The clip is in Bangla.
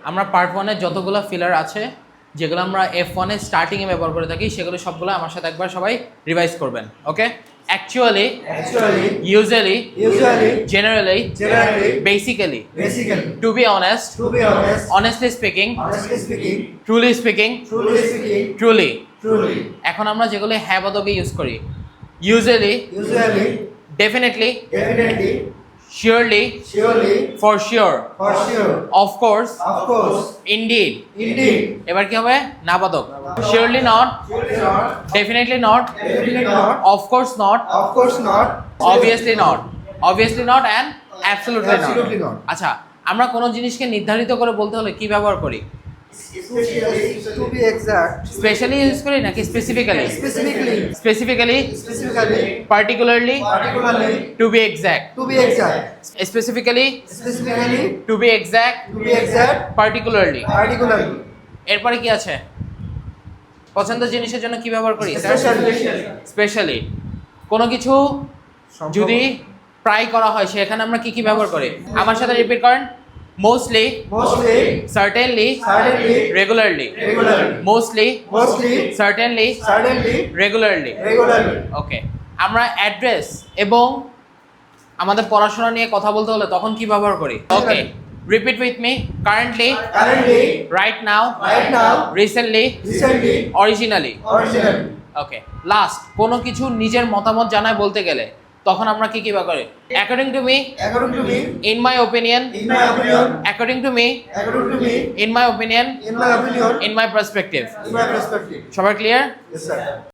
আমরা পার্ট 1 এর যতগুলো ফিলার আছে যেগুলো আমরা F1 এর স্টার্টিং এ ব্যবহার করে থাকি সেগুলো সবগুলো আমার সাথে একবার সবাই রিভাইজ করবেন ওকে actually usually generally basically to be honest honestly speaking truly speaking truly এখন আমরা যেগুলো হ্যাভ পদকে ইউজ করি usually definitely surely for sure of course indeed এবার কি হবে না পদক surely not definitely not of course not obviously not and absolutely not আচ্ছা আমরা কোন জিনিসকে নির্ধারিত করে বলতে হলে কি ব্যবহার করি To be exact. Specially use করি নাকি specifically particularly to be exact specifically to be exact particularly এরপরে কি আছে পছন্দের জিনিসের জন্য কি ব্যবহার করি স্পেশালি কোনো কিছু যদি ট্রাই করা হয় সেখানে আমরা কি কি ব্যবহার করি আমার সাথে রিপিট করেন mostly certainly regularly mostly certainly regularly ওকে আমরা অ্যাড্রেস এবং আমাদের পড়াশোনা নিয়ে কথা বলতে হলে তখন কি ব্যবহার করি okay repeat with me currently right now recently originally okay last কোনো কিছু নিজের মতামত জানায় বলতে গেলে তখন আমরা কি কি ব্যবহার করি according to me in my opinion according to me in my opinion in my perspective সবাই ক্লিয়ার